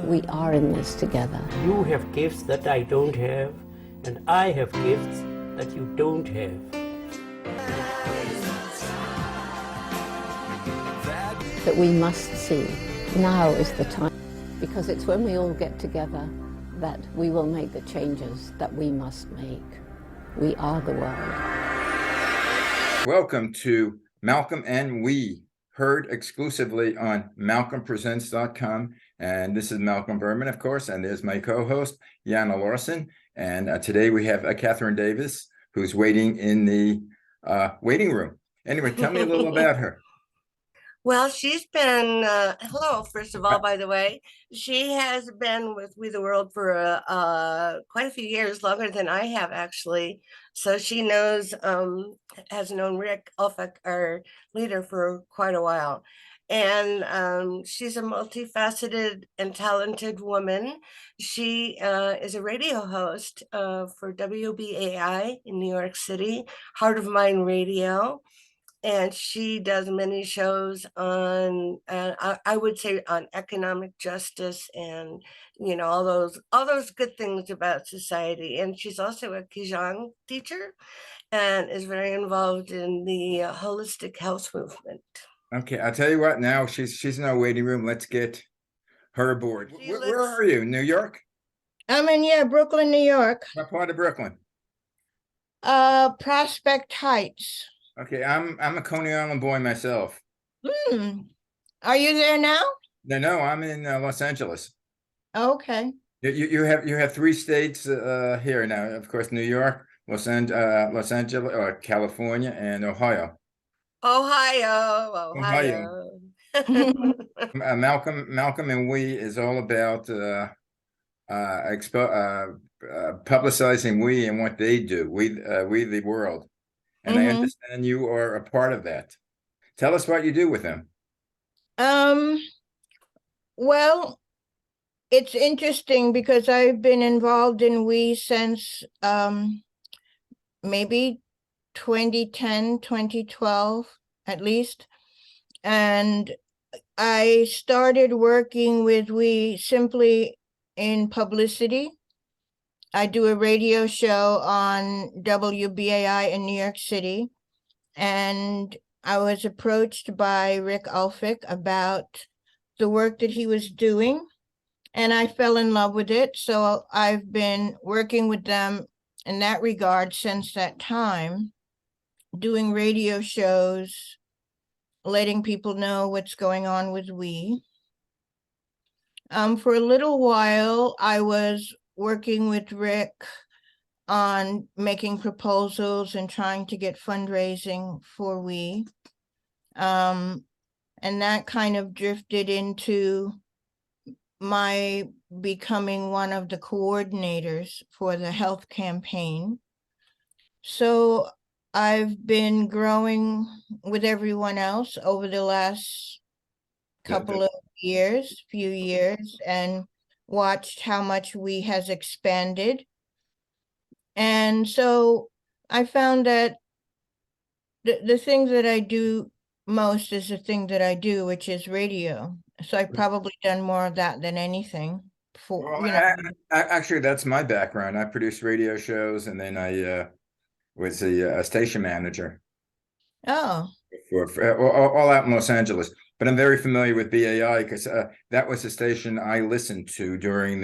we are in this together. You have gifts that I don't have, and I have gifts that you don't have. That we must see. Now is the time, because it's when we all get together that we will make the changes that we must make. We are the world. Welcome to Malcolm and We, heard exclusively on malcolmpresents.com. And this is Malcolm Berman, of course, and there's my co-host, Jana Larson. And today we have Kathryn Davis, who's waiting in the waiting room. Anyway, tell me a little about her. Well, she's been, hello, first of all, by the way. She has been with We the World for quite a few years, longer than I have, actually. So she knows, has known Rick Ulfik, our leader, for quite a while. And she's a multifaceted and talented woman. She is a radio host for WBAI in New York City, Heart of Mind Radio. And she does many shows on, I would say, on economic justice and, you know, all those good things about society. And she's also a Qigong teacher and is very involved in the holistic health movement. Okay, I'll tell you what. Now she's in our waiting room. Let's get her aboard. Where are you? New York? I'm in Brooklyn, New York. What part of Brooklyn? Prospect Heights. Okay, I'm a Coney Island boy myself. Are you there now? No, I'm in Los Angeles. Okay. You have three states here now. Of course, New York, Los Angeles, or California, and Ohio. Ohio. Malcolm and We is all about publicizing We and what they do. We the world. And I understand you are a part of that. Tell us what you do with them. Well, it's interesting because I've been involved in We since maybe 2010, 2012, at least. And I started working with We simply in publicity. I do a radio show on WBAI in New York City, and I was approached by Rick Ulfik about the work that he was doing, and I fell in love with it. So I've been working with them in that regard since that time, doing radio shows, letting people know what's going on with We. For a little while, I was working with Rick on making proposals and trying to get fundraising for We. And that kind of drifted into my becoming one of the coordinators for the health campaign. So I've been growing with everyone else over the last few years, and watched how much We has expanded. And so I found that the thing that I do most is the thing that I do, which is radio. So I've probably done more of that than anything. Actually, that's my background. I produced radio shows, and then I was a station manager. Oh. For all out in Los Angeles. But I'm very familiar with BAI because that was the station I listened to during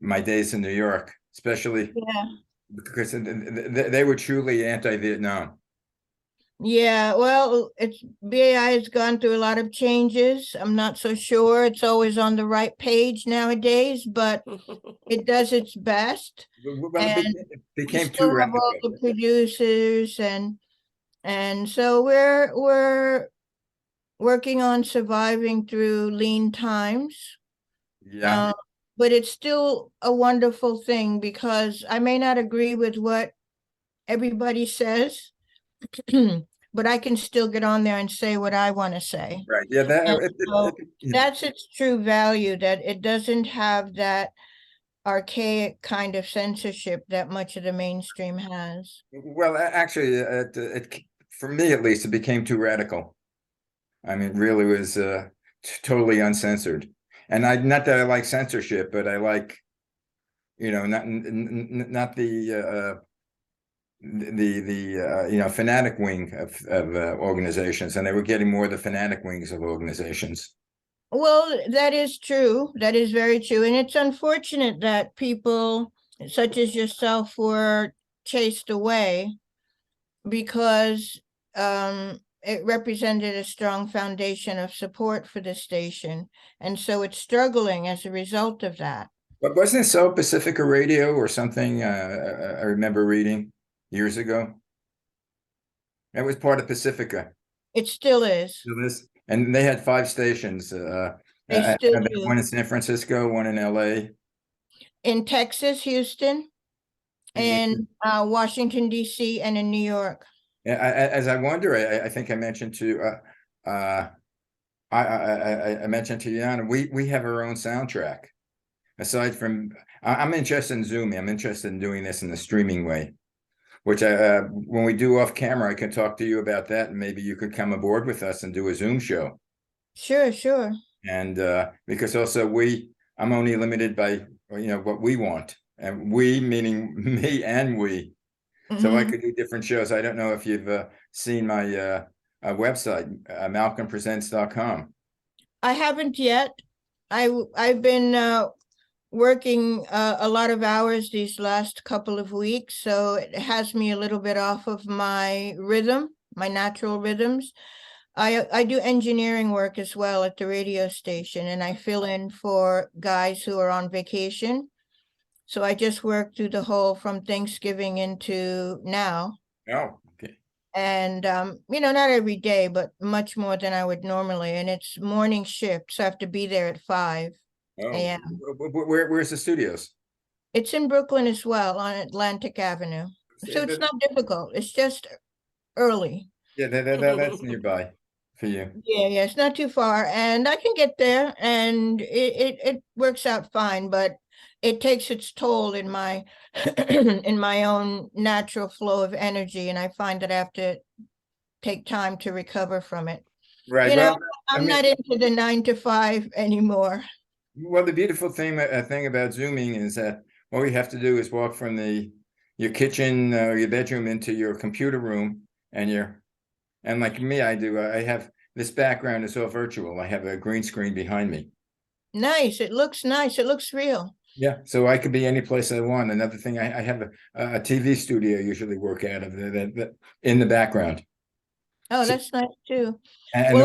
my days in New York, especially because they were truly anti-Vietnam. Yeah, well, BAI has gone through a lot of changes. I'm not so sure it's always on the right page nowadays, but it does its best. Well, it became too radical. All the producers and so we're working on surviving through lean times. Yeah. But it's still a wonderful thing because I may not agree with what everybody says, but I can still get on there and say what I want to say. Right. Yeah. That's its true value, that it doesn't have that archaic kind of censorship that much of the mainstream has. Well, actually, it for me at least, it became too radical. I mean, really was totally uncensored. And not that I like censorship, but I like, not the fanatic wing of organizations, and they were getting more the fanatic wings of organizations. Well, that is true. That is very true. And it's unfortunate that people such as yourself were chased away because it represented a strong foundation of support for the station. And so it's struggling as a result of that. But wasn't it so Pacifica Radio or something? I remember reading years ago. It was part of Pacifica. It still is. And they had 5 stations. They still do. One in San Francisco, one in LA. In Texas, Houston, and Washington, D.C., and in New York. As I wonder, I think I mentioned to I mentioned to Yana, we have our own soundtrack. Aside from, I'm interested in Zooming. I'm interested in doing this in the streaming way, which when we do off camera, I can talk to you about that, and maybe you could come aboard with us and do a Zoom show. Sure. And because also I'm only limited by what we want, and we meaning me and we. So I could do different shows. I don't know if you've seen my website, malcolmpresents.com. I haven't yet. I've been working a lot of hours these last couple of weeks, so it has me a little bit off of my rhythm, my natural rhythms. I do engineering work as well at the radio station, and I fill in for guys who are on vacation. So I just work through the whole from Thanksgiving into now. Oh, okay. And, not every day, but much more than I would normally. And it's morning shift, so I have to be there at 5 a.m. Where's the studios? It's in Brooklyn as well, on Atlantic Avenue. So it's not difficult. It's just early. Yeah, that's nearby for you. Yeah, it's not too far. And I can get there, and it works out fine, but it takes its toll in my in my own natural flow of energy, and I find that I have to take time to recover from it. Right. I'm not into the 9 to 5 anymore. Well, the beautiful thing about Zooming is that all you have to do is walk from your kitchen or your bedroom into your computer room, and like me, I have this background is all virtual. I have a green screen behind me. Nice. It looks nice. It looks real. Yeah, so I could be any place I want. Another thing, I have a TV studio usually work out of in the background. Oh, that's nice too. And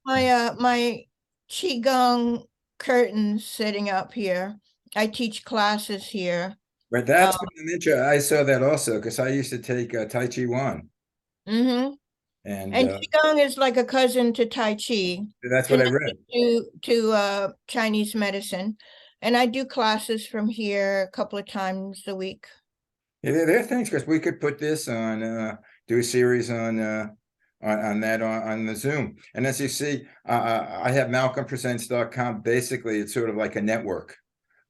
I have my Qigong curtains sitting up here. I teach classes here. Right, that's I saw that also because I used to take Tai Chi Wan. Mm-hmm. And Qigong is like a cousin to Tai Chi. That's what I read. To Chinese medicine. And I do classes from here a couple of times a week. Yeah, there are things, because we could put this on, do a series on the Zoom. And as you see, I have malcolmpresents.com. Basically, it's sort of like a network.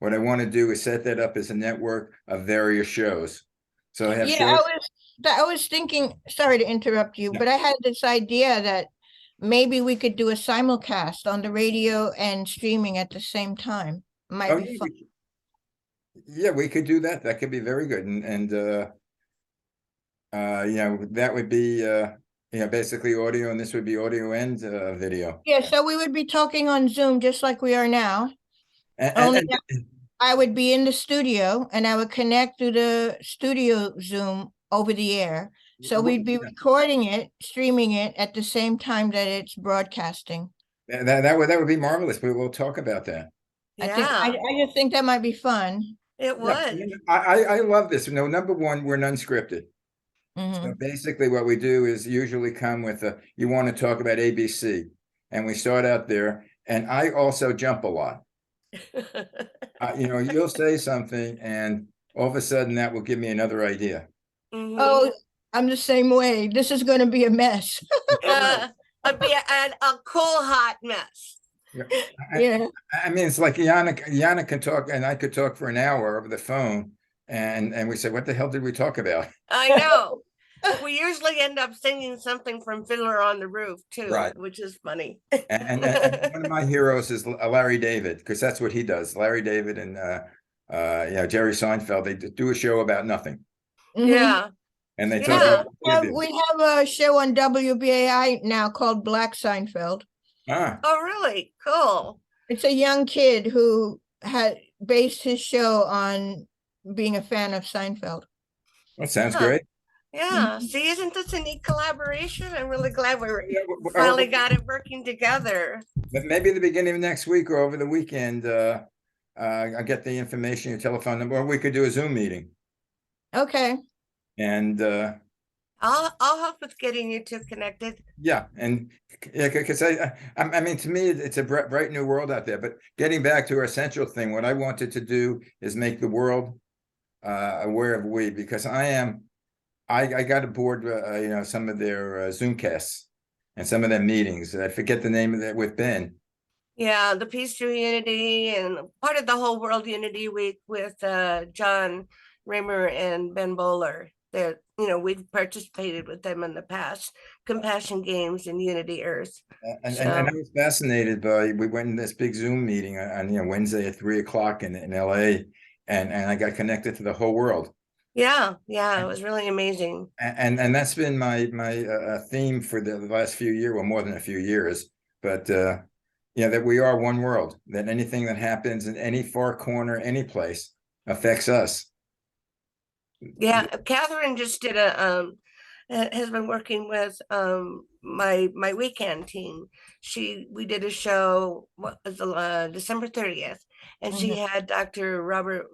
What I want to do is set that up as a network of various shows. So I have I was thinking, sorry to interrupt you, but I had this idea that maybe we could do a simulcast on the radio and streaming at the same time. Might be fun. We could do that. That could be very good. And that would be basically audio, and this would be audio and video. Yeah, so we would be talking on Zoom just like we are now. I would be in the studio, and I would connect to the studio Zoom over the air. So we'd be recording it, streaming it at the same time that it's broadcasting. That would be marvelous. We will talk about that. I just think that might be fun. It would. Yeah, I love this. Number one, we're unscripted. Mm-hmm. So basically what we do is usually come with you want to talk about ABC, and we start out there, and I also jump a lot. You'll say something, and all of a sudden that will give me another idea. Mm-hmm. Oh, I'm the same way. This is going to be a mess. It'd be a cool, hot mess. Yeah. I mean, it's like Yana can talk, and I could talk for an hour over the phone, and we say, what the hell did we talk about? I know. We usually end up singing something from Fiddler on the Roof too, Right. which is funny. And one of my heroes is Larry David, because that's what he does. Larry David and Jerry Seinfeld, they do a show about nothing, Mhm. Yeah, and they talk Yeah. about We have a show on WBAI now called Black Seinfeld. oh, really? Cool. It's a young kid who had based his show on being a fan of Seinfeld. that sounds Huh. great. Yeah, see, isn't this a neat collaboration? I'm really glad we Finally, finally got it working together. maybe at the beginning of next week or over the weekend, I'll get the information, your telephone number, or we could do a Zoom meeting. Okay. And I'll help with getting you two connected. yeah, and yeah, because I mean, to me, it's a bright new world out there. But getting back to our central thing, what I wanted to do is make the world aware of we, because I got aboard, some of their Zoomcasts and some of their meetings. I forget the name of that with Ben. Yeah, the Peace Through Unity and part of the Whole World Unity Week with John Rimmer and Ben Bowler. That we've participated with them in the past. Compassion Games and Unity Earth. And I was fascinated by. We went in this big Zoom meeting on Wednesday at 3:00 in LA, and I got connected to the whole world. Yeah, it was really amazing. And that's been my theme for the last few years, well, more than a few years. But that we are one world. That anything that happens in any far corner, any place, affects us. Yeah, Kathryn just did has been working with my weekend team. We did a show, what was December 30th, and she had Dr. Robert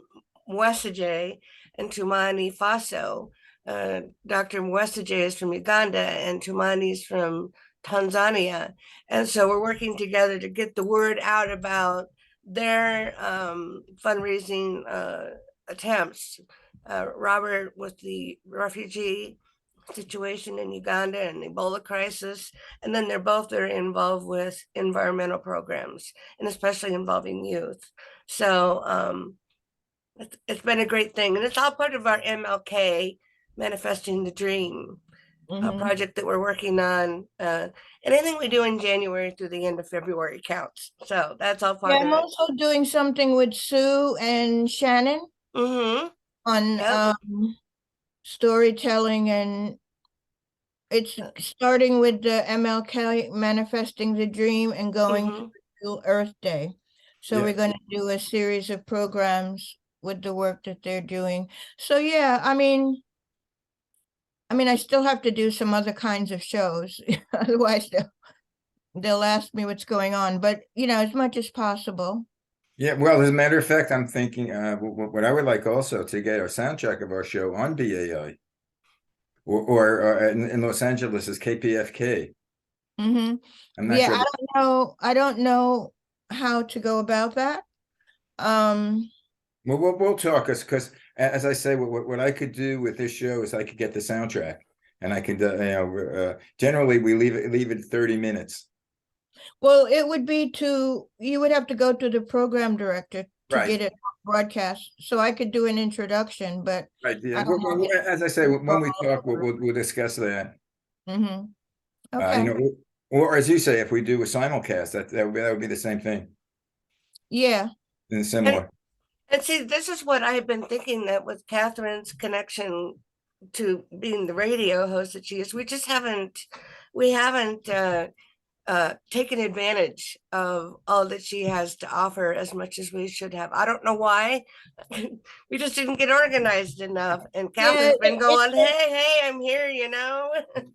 Mwesige and Tumani Faso. Dr. Mwesige is from Uganda and Tumani's from Tanzania. And so we're working together to get the word out about their fundraising attempts. Robert with the refugee situation in Uganda and the Ebola crisis, and then they're both very involved with environmental programs, and especially involving youth. So it's been a great thing, and it's all part of our MLK Manifesting the Dream project that we're working on. Anything we do in January through the end of February counts. So that's all part of it. I'm also doing something with Sue and Shannon. On storytelling, and it's starting with the MLK Manifesting the Dream and going to Earth Day. So we're going to do a series of programs with the work that they're doing. So yeah, I mean, I still have to do some other kinds of shows, otherwise they'll ask me what's going on. But as much as possible. Yeah, well, as a matter of fact, I'm thinking what I would like also to get a soundtrack of our show on BAI, or in Los Angeles is KPFK. I'm not sure. I don't know how to go about that. Well, we'll talk, because as I say, what I could do with this show is I could get the soundtrack, and I could generally we leave it 30 minutes. Well, it would be you would have to go to the program director to get it broadcast. So I could do an introduction, but yeah. As I say, when we talk, we'll discuss that. Okay. Or as you say, if we do a simulcast, that would be the same thing. Yeah. And similar. And see, this is what I've been thinking, that with Kathryn's connection to being the radio host that she is, we haven't taken advantage of all that she has to offer as much as we should have. I don't know why. We just didn't get organized enough. And Kathryn's been going, hey, I'm here,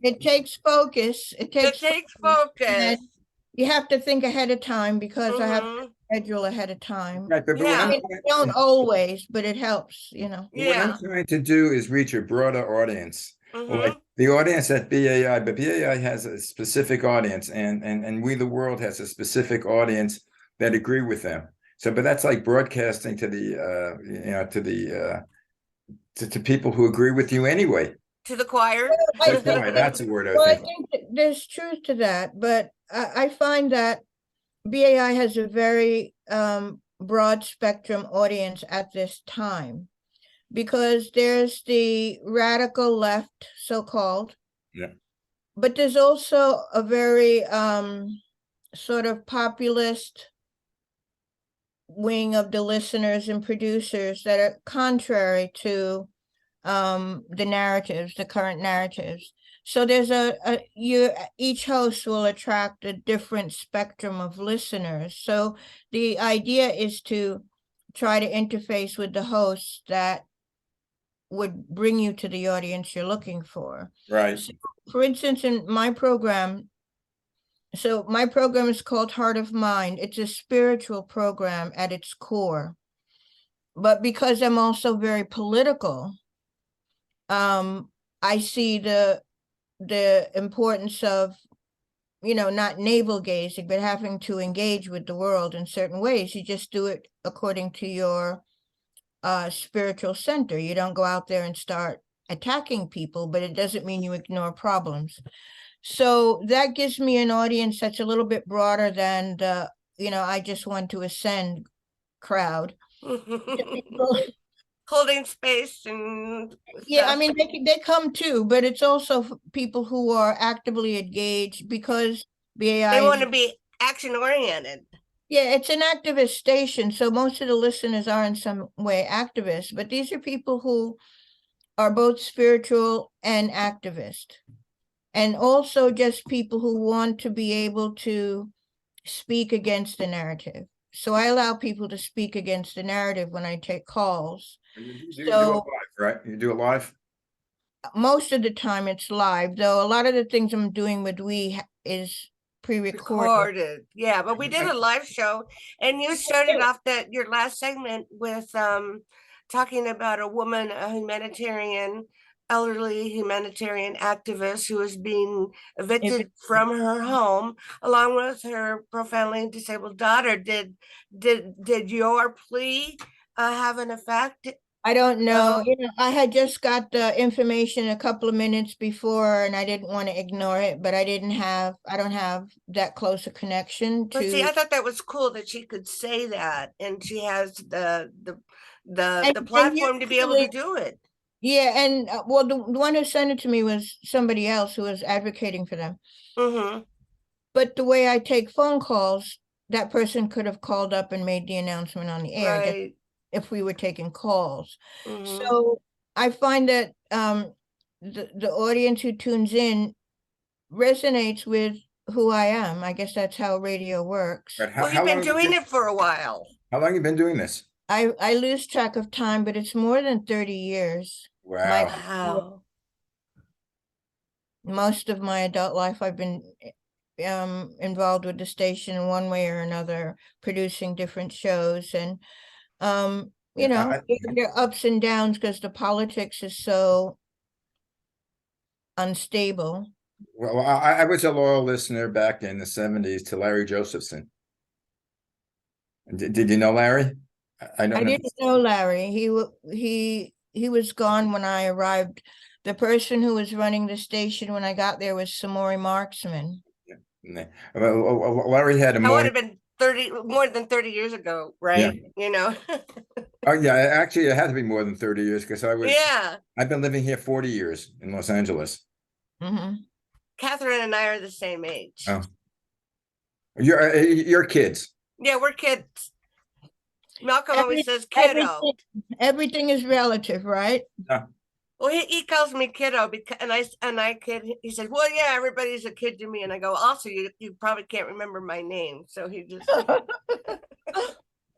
It takes focus. It takes focus. You have to think ahead of time, because I have to schedule ahead of time. Right, but I don't always, but it helps, What I'm trying to do is reach a broader audience. Like the audience at BAI, but BAI has a specific audience, and We the World has a specific audience that agree with them. So, but that's like broadcasting to the to people who agree with you anyway. To the choir. That's a word. I think there's truth to that, but I find that BAI has a very broad spectrum audience at this time. because there's the radical left, so-called. Yeah. But there's also a very sort of populist wing of the listeners and producers that are contrary to the narratives, the current narratives. So there's each host will attract a different spectrum of listeners. So the idea is to try to interface with the hosts that would bring you to the audience you're looking for. Right. So, for instance, in my program, so my program is called Heart of Mind. It's a spiritual program at its core. But because I'm also very political, I see the importance of, not navel gazing, but having to engage with the world in certain ways. You just do it according to your spiritual center. You don't go out there and start attacking people, but it doesn't mean you ignore problems. So that gives me an audience that's a little bit broader than the, I just want to ascend crowd. Holding space and Yeah, I stuff. mean, they come too, but it's also people who are actively engaged because BAI They want to be action oriented. Yeah, it's an activist station, so most of the listeners are in some way activists, but these are people who are both spiritual and activist, and also just people who want to be able to speak against the narrative. So I allow people to speak against the narrative when I take calls. You do it So live, right? You do it live? most of the time it's live, though a lot of the things I'm doing with is pre-recorded. Recorded. Yeah, but we did a live show, and you started off your last segment with talking about a woman, a humanitarian, elderly humanitarian activist who was being evicted from her home along with her profoundly disabled daughter. Did your plea have an effect? I don't know. I had just got the information a couple of minutes before, and I didn't want to ignore it, but I don't have that close a connection to. But see, I thought that was cool that she could say that, and she has the platform to be able to do it. Yeah, and well, the one who sent it to me was somebody else who was advocating for them. Mm-hmm. But the way I take phone calls, that person could have called up and made the announcement on the air. Right. If we were taking calls. Mm-hmm. So I find that the audience who tunes in resonates with who I am. I guess that's how radio works. Well, you've been doing it for a while. How long have you been doing this? I lose track of time, but it's more than 30 years. Wow. Wow. Most of my adult life, I've been involved with the station in one way or another, producing different shows. And there are ups and downs because the politics is so unstable. Well, I was a loyal listener back in the 70s to Larry Josephson. Did you know Larry? I didn't know Larry. He was gone when I arrived. The person who was running the station when I got there was Samori Marksman. Yeah. Well, Larry had that would have been more than 30 years ago, right? Yeah. Oh yeah, actually it had to be more than 30 years because I've been living here 40 years in Los Angeles. Mm-hmm. Kathryn and I are the same age. Oh. You're kids. Yeah, we're kids. Malcolm always says kiddo. Everything is relative, right? Well, he calls me kiddo because, and I kid. He said, "Well, yeah, everybody's a kid to me." And I go, "Also, you probably can't remember my name." So he just.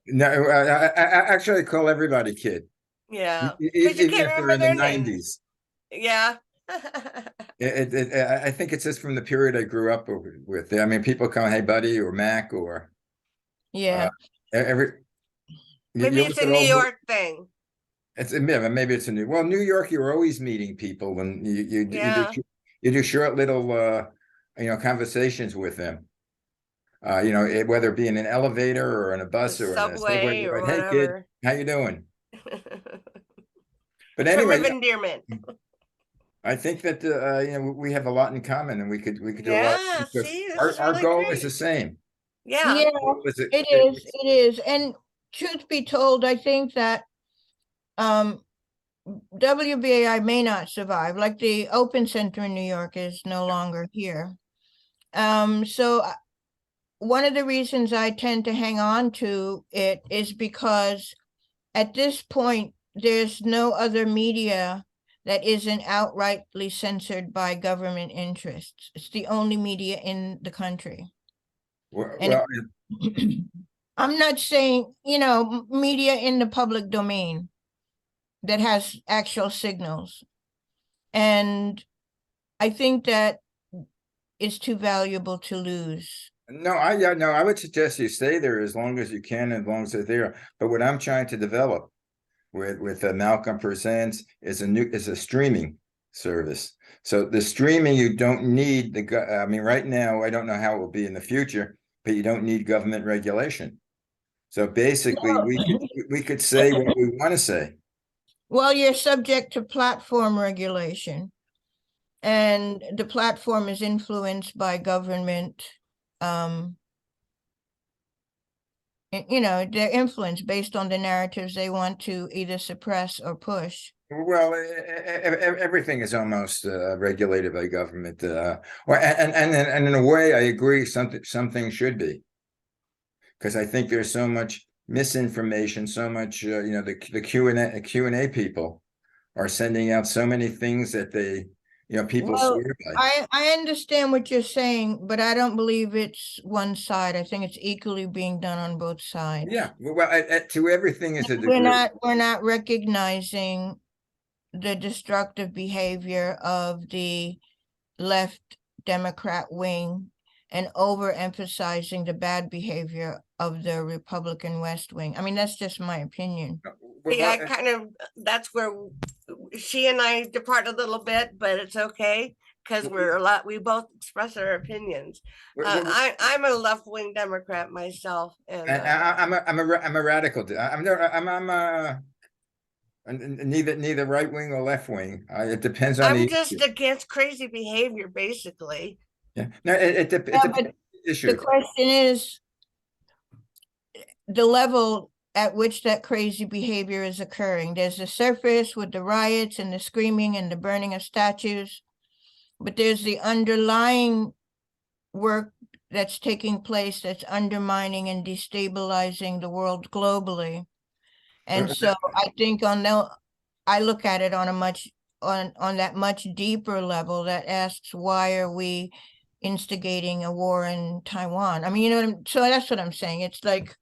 No, I actually call everybody kid. Yeah, because you can't remember their names. 90s. Yeah. I think it's just from the period I grew up with. I mean, people call hey buddy or Mac or yeah. Maybe it's a New York thing. Maybe it's a New York. You're always meeting people, and you do short little conversations with them. Whether it be in an elevator or in a bus or subway in a or hey whatever. Kid, how you doing? But Term anyway, of endearment. I think that we have a lot in common, and we could do a lot. See, our goal is the same. Yeah, it is. And truth be told, I think that WBAI may not survive, like the Open Center in New York is no longer here. So one of the reasons I tend to hang on to it is because at this point, there's no other media that isn't outrightly censored by government interests. It's the only media in the country. And I'm not saying, media in the public domain that has actual signals. And I think that is too valuable to lose. No, I would suggest you stay there as long as you can, as long as they're there. But what I'm trying to develop with Malcolm Presents is a streaming service. So the streaming, you don't need I mean, right now, I don't know how it will be in the future, but you don't need government regulation. So basically, we could say what we want to say. Well, you're subject to platform regulation, and the platform is influenced by government. They're influenced based on the narratives they want to either suppress or push. Well, everything is almost regulated by government. And in a way, I agree. Some things should be, because I think there's so much misinformation, so much. The Q&A people are sending out so many things that people swear by. I understand what you're saying, but I don't believe it's one side. I think it's equally being done on both sides. Yeah, well, to everything is a degree. We're not recognizing the destructive behavior of the left Democrat wing and overemphasizing the bad behavior of the Republican West Wing. I mean, that's just my opinion. Yeah, that's where she and I depart a little bit, but it's okay because we both express our opinions. I'm a left-wing Democrat myself, and I'm a radical. I'm neither right wing or left wing. It depends on I'm just against crazy behavior, basically. Yeah, no, it depends on the issue. The question is the level at which that crazy behavior is occurring. There's the surface with the riots and the screaming and the burning of statues, but there's the underlying work that's taking place that's undermining and destabilizing the world globally. And so I think I look at it on that much deeper level that asks, why are we instigating a war in Taiwan? I mean, so that's what I'm saying. It's like,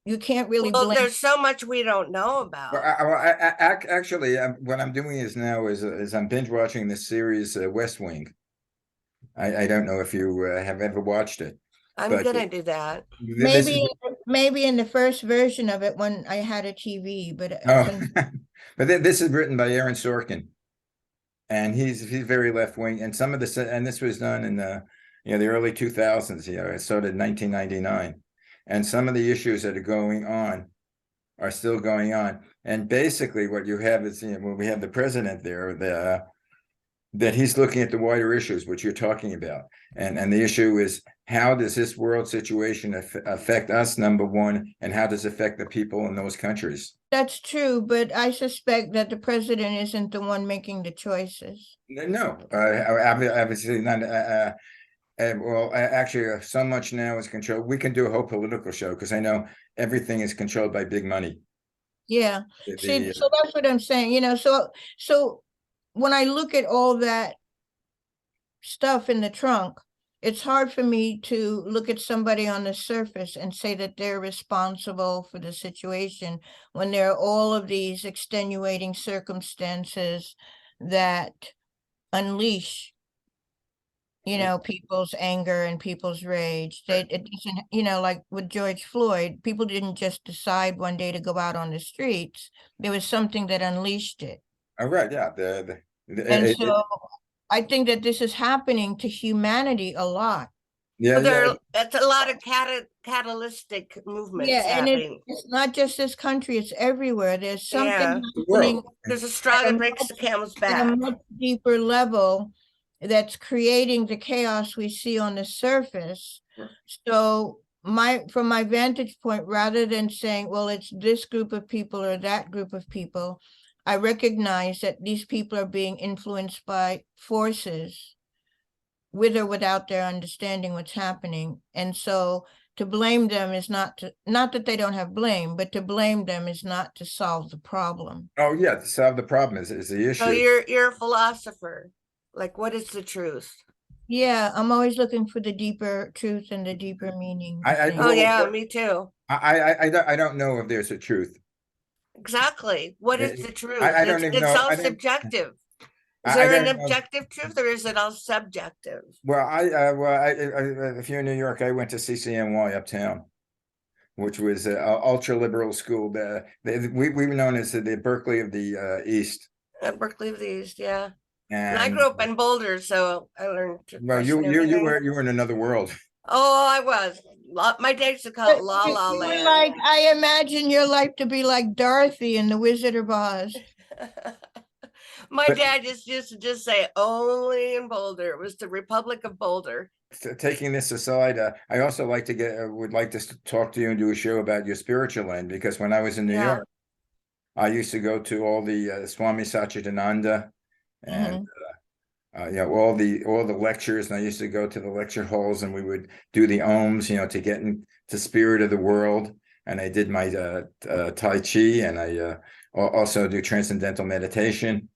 you can't really blame. There's so much we don't know about. Actually, what I'm doing is I'm binge watching this series, West Wing. I don't know if you have ever watched it. I'm gonna do that. Maybe in the first version of it when I had a TV, but but this is written by Aaron Sorkin, and he's very left wing, and this was done in the early 2000s. It started in 1999. And some of the issues that are going on are still going on. And basically what you have is, when we have the president there, that he's looking at the wider issues, which you're talking about. And the issue is, how does this world situation affect us, number one, and how does it affect the people in those countries? That's true, but I suspect that the president isn't the one making the choices. No, obviously not. Well, actually, so much now is controlled. We can do a whole political show, because I know everything is controlled by big money. Yeah. So that's what I'm saying. So when I look at all that stuff in the trunk, it's hard for me to look at somebody on the surface and say that they're responsible for the situation when there are all of these extenuating circumstances that unleash people's anger and people's rage. It doesn't, like with George Floyd, people didn't just decide one day to go out on the streets. There was something that unleashed it. Oh, right, yeah. I think that this is happening to humanity a lot. Yeah, that's a lot of catalytic movements. Yeah, and it's not just this country; it's everywhere. There's something happening. There's a straw that breaks the camel's back. At a much deeper level, that's creating the chaos we see on the surface. So from my vantage point, rather than saying, well, it's this group of people or that group of people, I recognize that these people are being influenced by forces with or without their understanding what's happening. And so to blame them is not that they don't have blame, but to blame them is not to solve the problem. Oh yeah, to solve the problem is the issue. So you're a philosopher. Like, what is the truth? Yeah, I'm always looking for the deeper truth and the deeper meaning. I Oh yeah, me too. I don't know if there's a truth. Exactly. What is the truth? I don't even It's know. all I don't- subjective. Is I there an don't know. objective truth, or is it all subjective? Well, if you're in New York, I went to CCNY uptown, which was an ultra liberal school. We were known as the Berkeley of the East. At Berkeley of the East, yeah. And I And grew up in Boulder, so I learned to well, question everything. you were in another world. Oh, I was. My dad used to call it La La You were Land. like, I imagine your life to be like Dorothy in The Wizard of Oz. My But- dad used to just say only in Boulder. It was the Republic of Boulder. Taking this aside, I also would like to talk to you and do a show about your spiritual end, because when I was in New Yeah. York, I used to go to all the Swami Satchidananda and all the lectures, and I used to go to the lecture halls, and we would do the ohms, to get into spirit of the world. And I did my Tai Chi, and I also do transcendental meditation.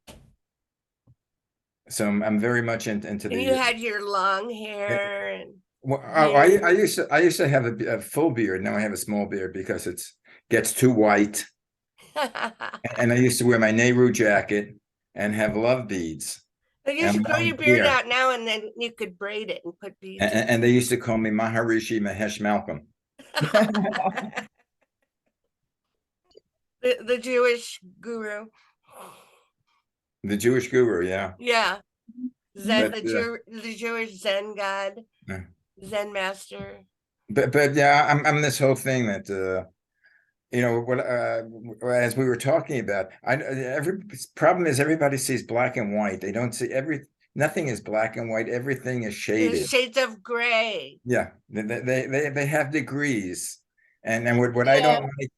So I'm very much into And the. you had your long hair and Well, beard. I used to have a full beard. Now I have a small beard because it gets too white. And I used to wear my Nehru jacket and have love beads. But you And should grow long your beard hair. out now, and then you could braid it and put beads. in And they used to call me Maharishi Mahesh Malcolm. the Jewish guru. The Jewish guru, yeah. Yeah. Zen, But, the Jewish Zen god, Yeah. Zen master. But yeah, I'm this whole thing that what as we were talking about, every problem is everybody sees black and white. They don't see nothing is black and white. Everything is shaded. There's shades of gray. Yeah, they have degrees, and what I don't like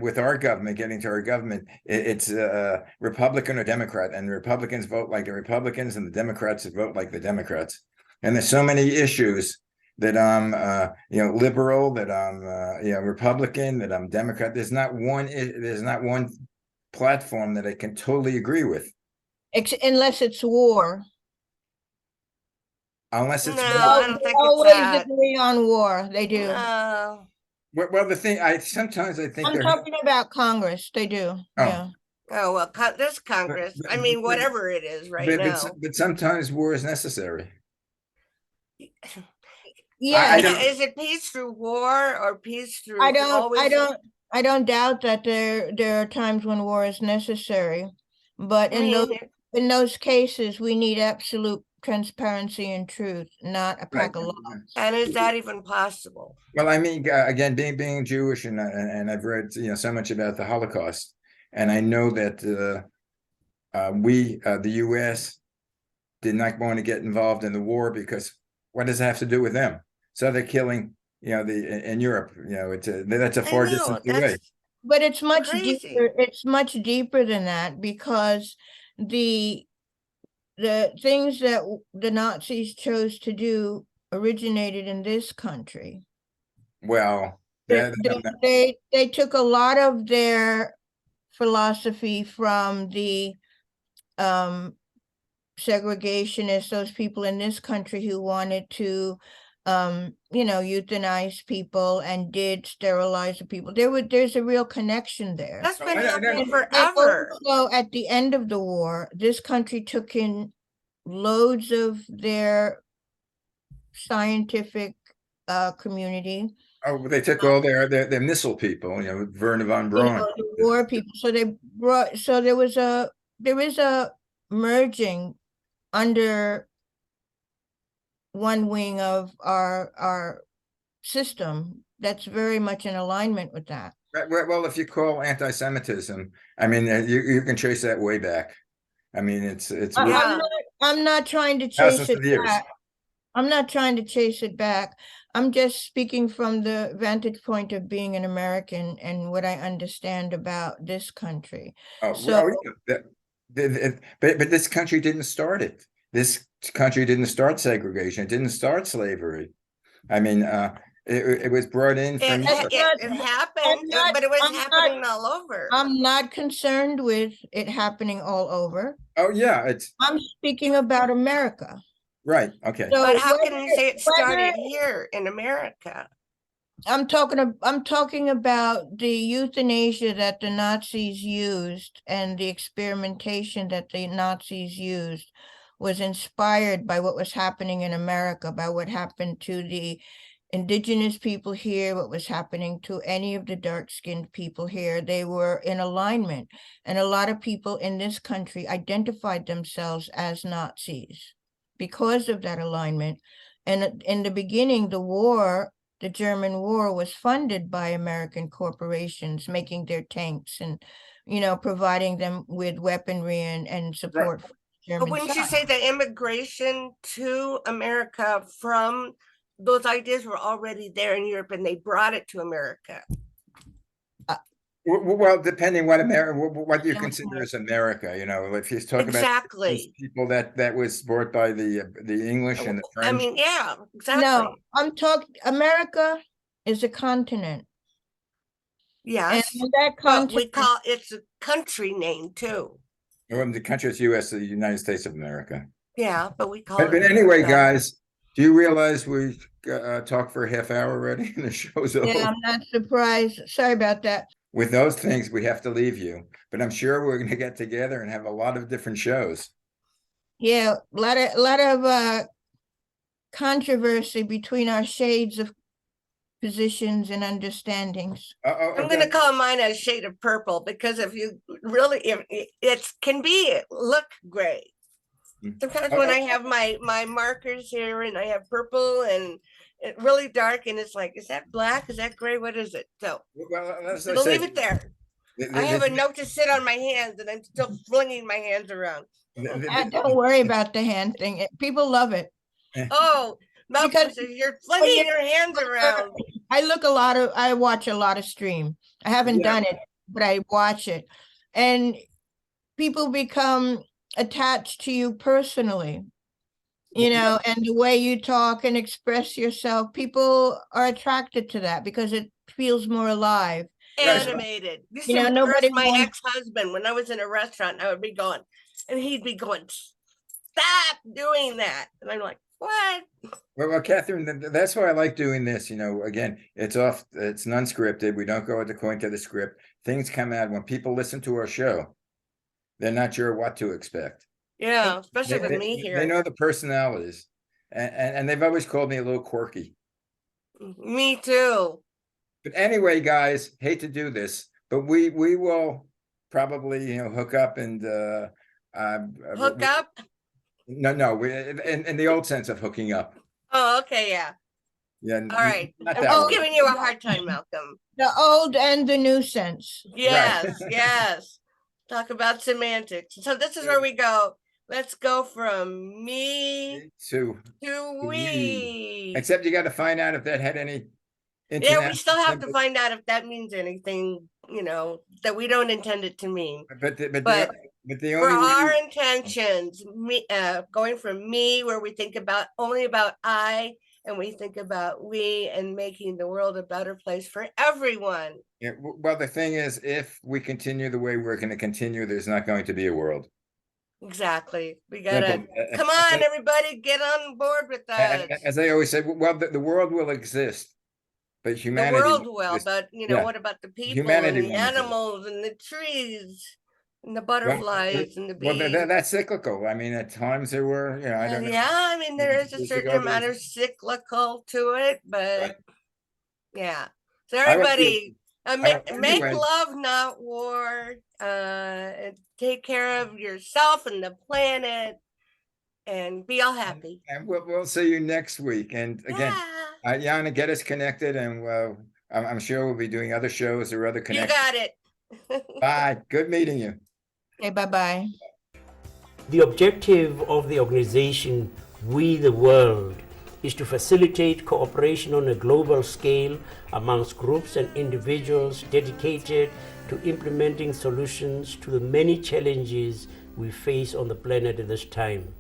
with our government, getting to our government, it's Republican or Democrat, and the Republicans vote like the Republicans, and the Democrats vote like the Democrats. And there's so many issues that I'm liberal, that I'm Republican, that I'm Democrat. There's not one platform that I can totally agree with, Unless it's war. unless it's No, war. I don't think it's Always that. agree on war. They do. No. Well, the thing sometimes I think I'm they're talking about Congress. They do. Yeah. Oh, well, this Congress, I mean, whatever it is right now. but sometimes war is necessary. Yeah. I don't- Is it peace through war or peace through I don't doubt that there are times when war is necessary, but in those cases, we need absolute transparency and truth, not a pack of lies. and is that even possible? Well, I mean, again, being Jewish, and I've read so much about the Holocaust, and I know that the U.S. did not want to get involved in the war, because what does it have to do with them? So they're killing, in Europe, that's a far distance away. But it's much crazy. deeper. It's much deeper than that, because the things that the Nazis chose to do originated in this country. Well, They took a lot of their philosophy from the segregationists, those people in this country who wanted to euthanize people and did sterilize the people. There's a real connection there. That's been I know. happening And forever. also, at the end of the war, this country took in loads of their scientific community. Oh, they took all their missile people, Werner von Braun. The war people. So there is a merging under one wing of our system that's very much in alignment with that. Well, if you call anti-Semitism, I mean, you can trace that way back. I mean, it's I'm not trying to chase thousands it of years. back. I'm not trying to chase it back. I'm just speaking from the vantage point of being an American and what I understand about this country. Oh, So well, yeah, but this country didn't start it. This country didn't start segregation. It didn't start slavery. I mean, it was brought in from Europe. It happened, not- but it was I'm not- happening all over. I'm not concerned with it happening all over. Oh, yeah, it's I'm speaking about America. right. Okay. So But how can whether- you say it started whether- here in America? I'm talking about the euthanasia that the Nazis used and the experimentation that the Nazis used was inspired by what was happening in America, by what happened to the indigenous people here, what was happening to any of the dark-skinned people here. They were in alignment. And a lot of people in this country identified themselves as Nazis because of that alignment. And in the beginning, the German war was funded by American corporations, making their tanks and, providing them with weaponry and support. For the But German wouldn't you side. say that immigration to America from those ideas were already there in Europe and they brought it to America? Well, depending what what you Yeah. consider as America, if you talk about Exactly. people that was brought by the English and the I French. mean, yeah, exactly. No, I'm talking, America is a continent. Yes, And that but we continent, call it's a country name too. The country is U.S., the United States of America. Yeah, but we call But it. anyway, America. guys, do you realize we talked for a half hour already and the show's over? yeah, I'm not surprised. Sorry about that. With those things, we have to leave you. But I'm sure we're going to get together and have a lot of different shows. Yeah, a lot of controversy between our shades of positions and understandings. I'm going to call mine a shade of purple because if it can look gray. Sometimes when I have my markers here and I have purple and it really dark and it's like, is that black? Is that gray? What is it? So we'll leave it there. I have a note to sit on my hands and I'm still flinging my hands around. Don't worry about the hand thing. People love it. Oh, Malcolm Because- says you're flinging your hands around. I watch a lot of stream. I haven't done it, but I watch it. And people become attached to you personally, and the way you talk and express yourself. People are attracted to that because it feels more alive. Animated. This You know, is nobody my wants- ex-husband when I was in a restaurant, I would be going, and he'd be going, stop doing that. And I'm like, what? Well, Kathryn, that's why I like doing this. Again, it's non-scripted. We don't go according to the script. Things come out when people listen to our show. They're not sure what to expect. Yeah, especially with me They here. know the personalities, and they've always called me a little quirky. Me too. But anyway, guys, hate to do this, but we will probably hook up and Hook up? No, in the old sense of hooking up. Oh, okay, yeah. Yeah. All right. Not I'm that just way. giving you a hard time, Malcolm. The old and the new sense. Yes, yes. Talk about semantics. So this is where we go. Let's go from me To to we. we. Except you got to find out if that had any. Yeah, we still have to international- find out if that means anything, that we don't intend it to mean. But the For only way our intentions, going from me, where we think only about I, and we think about we, and making the world a better place for everyone. Yeah, well, the thing is, if we continue the way we're going to continue, there's not going to be a world. Exactly. We gotta Simple. come on, everybody, get on board with us. As I always said, well, the world will exist, but The humanity. world won't will, exist. but Yeah. what about the people Humanity and the won't exist. animals and the trees and the butterflies and the Well, bees? that's cyclical. I mean, at times there were, I don't know. Yeah, I mean, there is a Years certain ago, amount of cyclical to it, but Right. yeah. So I hope everybody, make anyway. love, not war. And take care of yourself and the planet, and be all happy. And we'll see you next week. And again, Ah, Yana, get us connected, and I'm sure we'll be doing other shows or other you connections. got it. Bye. Good meeting you. Okay, bye-bye. The objective of the organization We the World is to facilitate cooperation on a global scale amongst groups and individuals dedicated to implementing solutions to the many challenges we face on the planet at this time.